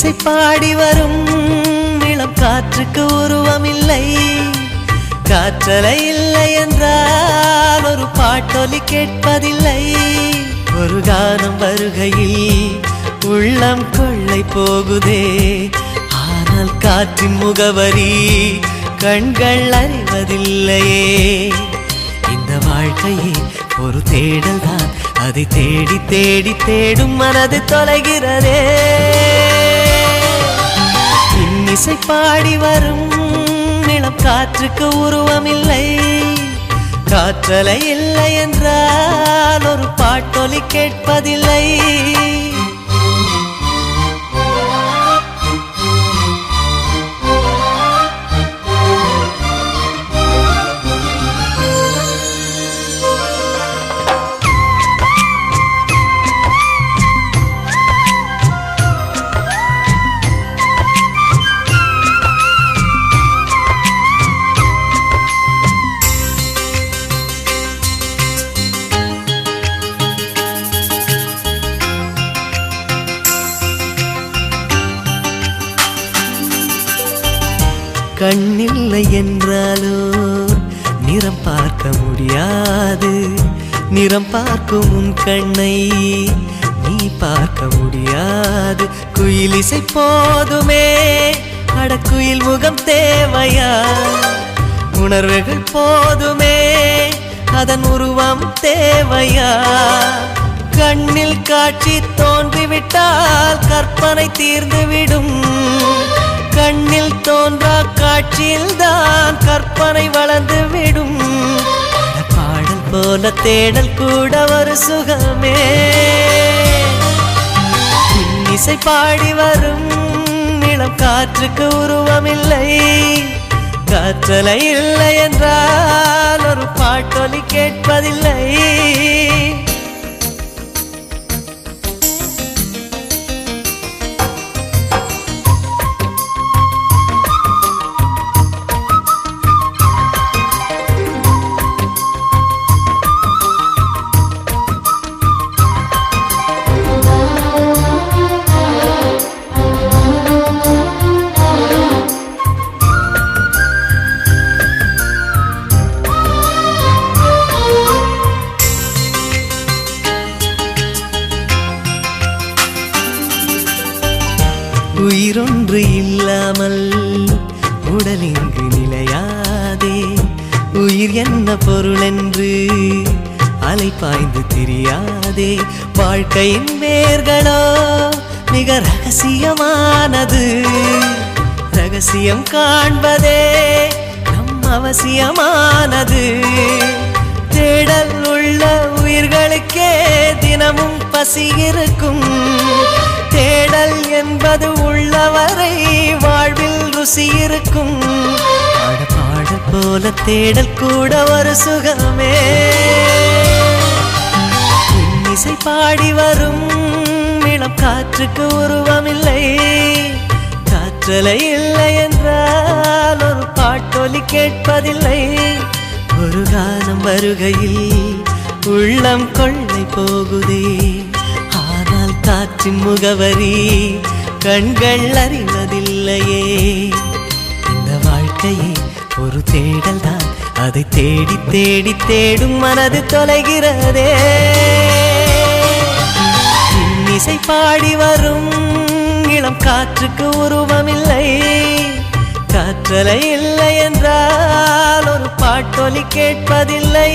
இன்னிசை பாடி வரும் இளம் காற்றுக்கு உருவமில்லை. காற்றலை இல்லை என்றால் ஒரு பாட்டொலி கேட்பதில்லை. ஒரு கானம் வருகையில் உள்ளம் கொள்ளை போகுதே, ஆனால் காற்றின் முகவரி கண்கள் அறிவதில்லையே. இந்த வாழ்க்கையே ஒரு தேடல் தான், அதை தேடி தேடி தேடும் மனது தொலைகிறதே. இன்னிசை பாடி வரும் இளம் காற்றுக்கு உருவமில்லை. காற்றலை இல்லை என்றால் ஒரு பாட்டொலி கேட்பதில்லை. கண்ணில்லை என்றாலோ நிறம் பார்க்க முடியாது. நிறம் பார்க்கும் உன் கண்ணை நீ பார்க்க முடியாது. குயில் இசை போதுமே, அடக்குயில் முகம் தேவையா? உணர்வுகள் போதுமே, அதன் உருவம் தேவையா? கண்ணில் காட்சி தோன்றிவிட்டால் கற்பனை தீர்ந்துவிடும். கண்ணில் தோன்றா காட்சியில் தான் கற்பனை வளர்ந்து விடும். பாடல் போல தேடல் கூட ஒரு சுகமே. இன்னிசை பாடி வரும் இளம் காற்றுக்கு உருவமில்லை. காற்றலை இல்லை என்றால் ஒரு பாட்டொலி கேட்பதில்லை. உயிரொன்று இல்லாமல் உடல் இங்கு நிலையாதே. உயிர் என்ன பொருள் என்று அலைப்பாய்ந்து தெரியாதே. வாழ்க்கையின் வேர்களோ மிக ரகசியமானது. ரகசியம் காண்பதே நம் அவசியமானது. தேடல் உள்ள உயிர்களுக்கே தினமும் பசி இருக்கும். தேடல் என்பது உள்ளவரை வாழ்வில் ருசி இருக்கும். பாடல் போல தேடல் கூட ஒரு சுகமே. இன்னிசை பாடி வரும் இளம் காற்றுக்கு உருவமில்லை. காற்றலை இல்லை என்றால் ஒரு பாட்டொலி கேட்பதில்லை. ஒரு கானம் வருகையில் உள்ளம் கொள்ளை போகுதே, ஆனால் காற்றின் முகவரி கண்கள் அறிவதில்லையே. இந்த வாழ்க்கையே ஒரு தேடல் தான், அதை தேடி தேடி தேடும் மனது தொலைகிறதே. இன்னிசை பாடி வரும் இளம் காற்றுக்கு உருவமில்லை. காற்றலை இல்லை என்றால் ஒரு பாட்டொலி கேட்பதில்லை.